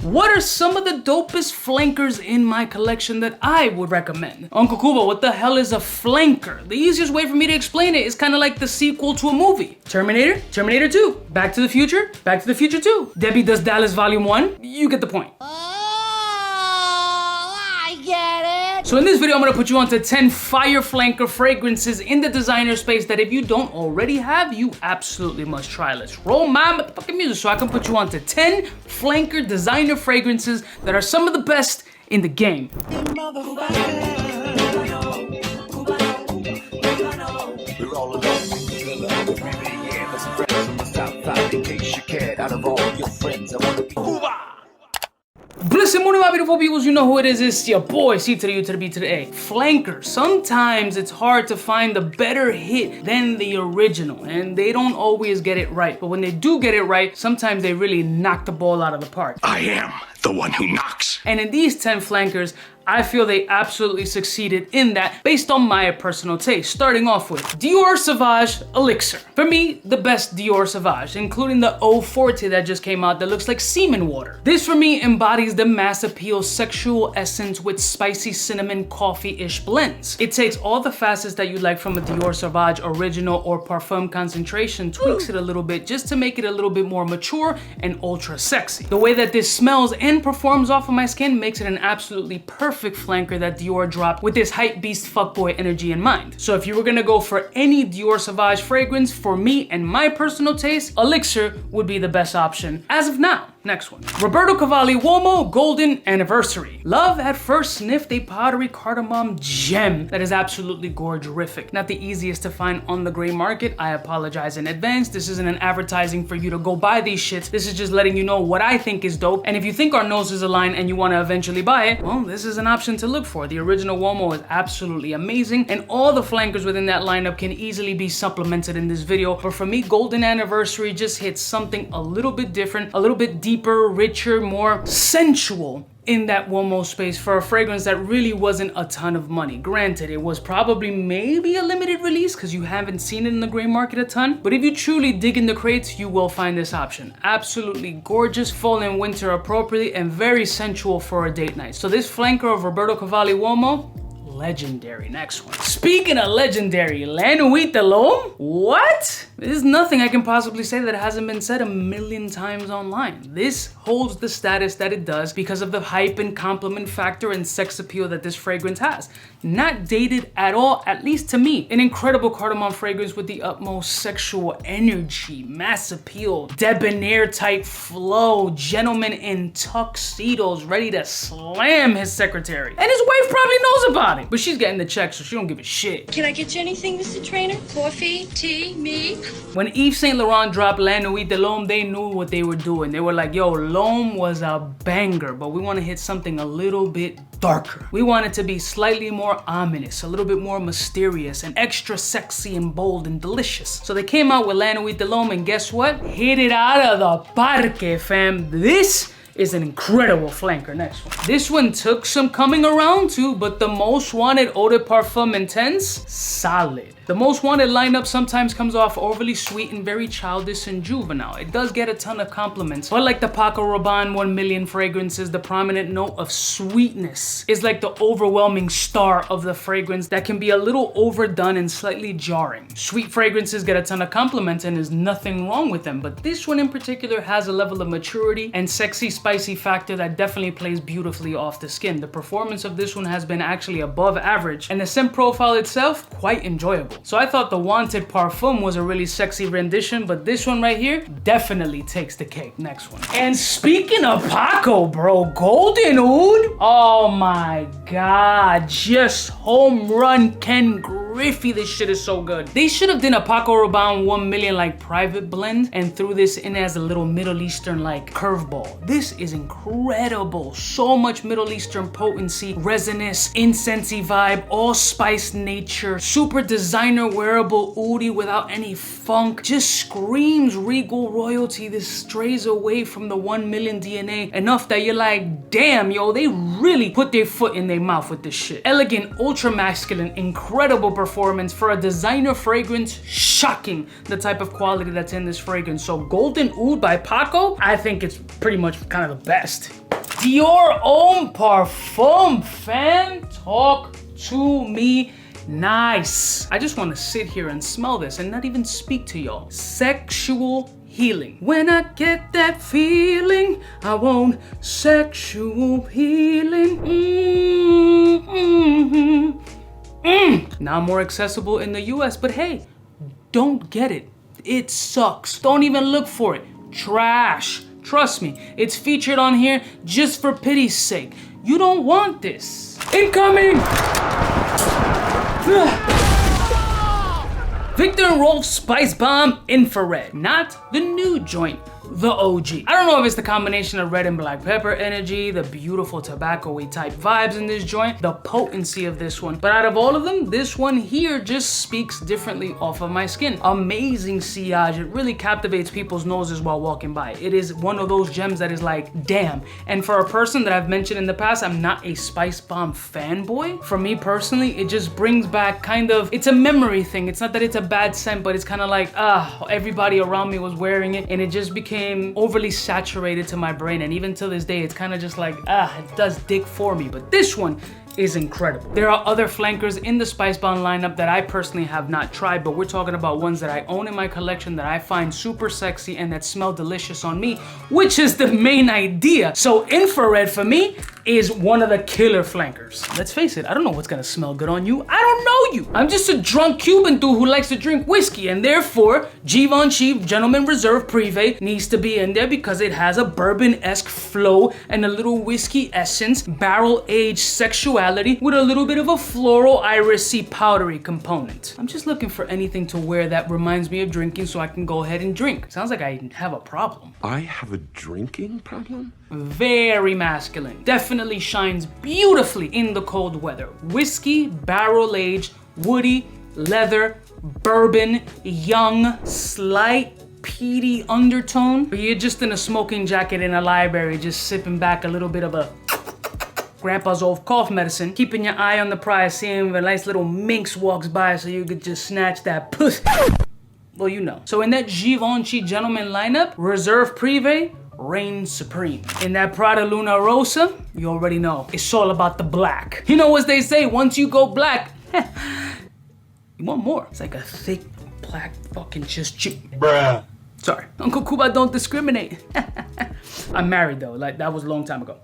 What are some of the dopest flankers in my collection that I would recommend? Uncle Cuba, what the hell is a flanker? The easiest way for me to explain it is kind of like the sequel to a movie. Terminator, Terminator 2, Back to the Future, Back to the Future 2, Debbie Does Dallas Volume 1, you get the point. So in this video, I'm gonna put you onto 10 fire flanker fragrances in the designer space that if you don't already have, you absolutely must try. Let's roll my motherfucking music so I can put you onto 10 flanker designer fragrances that are some of the best in the game. Blessed morning, my beautiful peoples. You know who it is. It's your boy, C to the U to the B to the A. Flanker. Sometimes it's hard to find a better hit than the original, and they don't always get it right. But when they do get it right, sometimes they really knock the ball out of the park. I am the one who knocks. And in these 10 flankers, I feel they absolutely succeeded in that based on my personal taste. Starting off with Dior Sauvage Elixir. For me, the best Dior Sauvage, including the Eau Forte that just came out that looks like semen water. This for me embodies the mass appeal sexual essence with spicy cinnamon coffee-ish blends. It takes all the facets that you like from a Dior Sauvage original or parfum concentration, tweaks it a little bit just to make it a little bit more mature and ultra sexy. The way that this smells and performs off of my skin makes it an absolutely perfect flanker that Dior dropped with this hype beast fuckboy energy in mind. So if you were gonna go for any Dior Sauvage fragrance, for me and my personal taste, Elixir would be the best option as of now. Next one. Roberto Cavalli Uomo Golden Anniversary. Love at first sniffed a powdery cardamom gem that is absolutely gorgerific. Not the easiest to find on the gray market. I apologize in advance. This isn't an advertising for you to go buy these shits. This is just letting you know what I think is dope. And if you think our noses align and you want to eventually buy it, well, this is an option to look for. The original Uomo is absolutely amazing, and all the flankers within that lineup can easily be supplemented in this video. But for me, Golden Anniversary just hits something a little bit different, a little bit deeper, richer, more sensual in that Uomo space for a fragrance that really wasn't a ton of money. Granted, it was probably maybe a limited release because you haven't seen it in the gray market a ton, but if you truly dig in the crates, you will find this option. Absolutely gorgeous, fall and winter appropriately, and very sensual for a date night. So this flanker of Roberto Cavalli Uomo, legendary. Next one. Speaking of legendary, La Nuit de l'Homme? What? There's nothing I can possibly say that hasn't been said a million times online. This holds the status that it does because of the hype and compliment factor and sex appeal that this fragrance has. Not dated at all, at least to me. An incredible cardamom fragrance with the utmost sexual energy, mass appeal, debonair type flow, gentleman in tuxedos ready to slam his secretary. And his wife probably knows about it, but she's getting the check, so she don't give a shit. Can I get you anything, Mr. Trainer? Coffee, tea, me? When Yves Saint Laurent dropped La Nuit de l'Homme, they knew what they were doing. They were like, yo, L'Homme was a banger, but we want to hit something a little bit darker. We want it to be slightly more ominous, a little bit more mysterious, and extra sexy and bold and delicious. So they came out with La Nuit de l'Homme, and guess what? Hit it out of the parque, fam. This is an incredible flanker. Next one. This one took some coming around to, but the most wanted eau de parfum intense, solid. The most wanted lineup sometimes comes off overly sweet and very childish and juvenile. It does get a ton of compliments, but like the Paco Rabanne 1 million fragrances, the prominent note of sweetness is like the overwhelming star of the fragrance that can be a little overdone and slightly jarring. Sweet fragrances get a ton of compliments and there's nothing wrong with them, but this one in particular has a level of maturity and sexy spicy factor that definitely plays beautifully off the skin. The performance of this one has been actually above average, and the scent profile itself quite enjoyable. So I thought the Wanted Parfum was a really sexy rendition, but this one right here definitely takes the cake. Next one. And speaking of Paco, bro, Golden Oud, oh my god, just home run Ken Griffey. This shit is so good. They should have done a Paco Rabanne 1 million like private blend and threw this in as a little Middle Eastern like curveball. This is incredible. So much Middle Eastern potency, resinous, incensey vibe, allspice nature, super designer wearable oudie without any funk. Just screams regal royalty. This strays away from the 1 million DNA enough that you're like, damn, yo, they really put their foot in their their mouth with this shit. Elegant, ultra masculine, incredible performance for a designer fragrance. Shocking the type of quality that's in this fragrance. So Golden Oud by Paco, I think it's pretty much kind of the best. Dior Homme Parfum, fam, talk to me nice. I just want to sit here and smell this and not even speak to y'all. Sexual healing. When I get that feeling, I want sexual healing. Now more accessible in the US, but hey, don't get it. It sucks. Don't even look for it. Trash. Trust me, it's featured on here just for pity's sake. You don't want this. Incoming! Victor and Rolf Spicebomb Infrared. Not the new joint, the OG. I don't know if it's the combination of red and black pepper energy, the beautiful tobacco-y type vibes in this joint, the potency of this one, but out of all of them, this one here just speaks differently off of my skin. Amazing sillage. It really captivates people's noses while walking by. It is one of those gems that is like, damn. And for a person that I've mentioned in the past, I'm not a Spicebomb fanboy. For me personally, it just brings back kind of, it's a memory thing. It's not that it's a bad scent, but it's kind of like, everybody around me was wearing it, and it just became overly saturated to my brain, and even to this day it's kind of just like it does dick for me. But this one is incredible. There are other flankers in the Spicebomb lineup that I personally have not tried, but we're talking about ones that I own in my collection that I find super sexy and that smell delicious on me, which is the main idea. So Infrared for me is one of the killer flankers. Let's face it, I don't know what's gonna smell good on you. I don't know you. I'm just a drunk Cuban dude who likes to drink whiskey, and therefore Givenchy Gentleman Reserve Privé needs to be in there because it has a bourbon-esque flow and a little whiskey essence, barrel-aged sexuality with a little bit of a floral irisy powdery component. I'm just looking for anything to wear that reminds me of drinking so I can go ahead and drink. Sounds like I have a problem. I have a drinking problem? Very masculine. Definitely shines beautifully in the cold weather. Whiskey, barrel-aged, woody, leather, bourbon, young, slight peaty undertone. You're just in a smoking jacket in a library, just sipping back a little bit of a Grandpa's old cough medicine, keeping your eye on the prize, seeing if a nice little minx walks by so you could just snatch that puss. Well, you know. So in that Givenchy Gentleman lineup, Reserve Privé reigns supreme. In that Prada Luna Rosa, you already know, it's all about the black. You know what they say, once you go black, you want more. It's like a thick, black fucking just chip. Bruh. Sorry, Uncle Cuba don't discriminate. I'm married though, like that was a long time ago.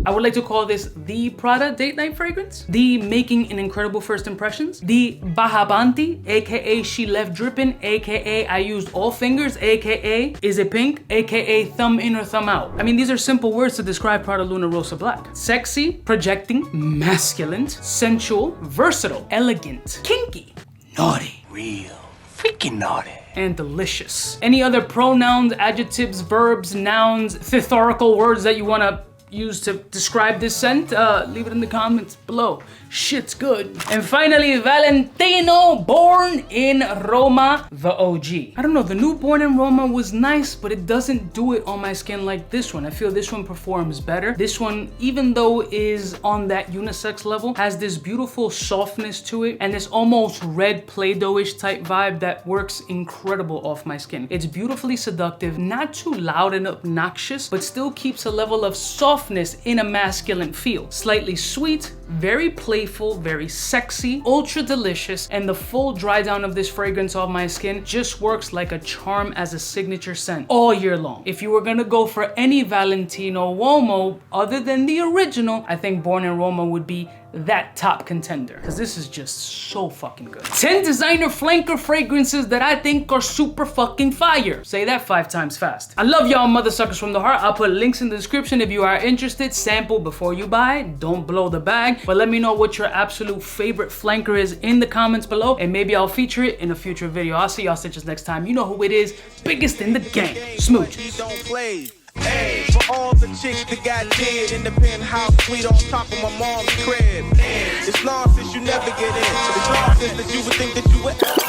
I would like to call this the Prada date night fragrance, the making an incredible first impressions, the Bahabanti, aka she left dripping, aka I used all fingers, aka is it pink, aka thumb in or thumb out. I mean, these are simple words to describe Prada Luna Rosa Black. Sexy, projecting, masculine, sensual, versatile, elegant, kinky, naughty, real, freaking naughty, and delicious. Any other pronouns, adjectives, verbs, nouns, thesaurical words that you want to use to describe this scent, leave it in the comments below. Shit's good. And finally, Valentino Born in Roma, the OG. I don't know, the new Born in Roma was nice, but it doesn't do it on my skin like this one. I feel this one performs better. This one, even though is on that unisex level, has this beautiful softness to it and this almost red Play-Doh-ish type vibe that works incredible off my skin. It's beautifully seductive, not too loud and obnoxious, but still keeps a level of softness in a masculine feel. Slightly sweet, very playful, very sexy, ultra delicious, and the full dry down of this fragrance off my skin just works like a charm as a signature scent all year long. If you were gonna go for any Valentino Uomo other than the original, I think Born in Roma would be that top contender, because this is just so fucking good. 10 designer flanker fragrances that I think are super fucking fire. Say that 5 times fast. I love y'all mother suckers from the heart. I'll put links in the description if you are interested. Sample before you buy. Don't blow the bag, but let me know what your absolute favorite flanker is in the comments below, and maybe I'll feature it in a future video. I'll see y'all stitches next time. You know who it is. Biggest in the game. Smooches. Hey, for all the chicks that got dead in the penthouse suite on top of my mom's crib. It's nonsense you never get in. It's nonsense that you would think that you would.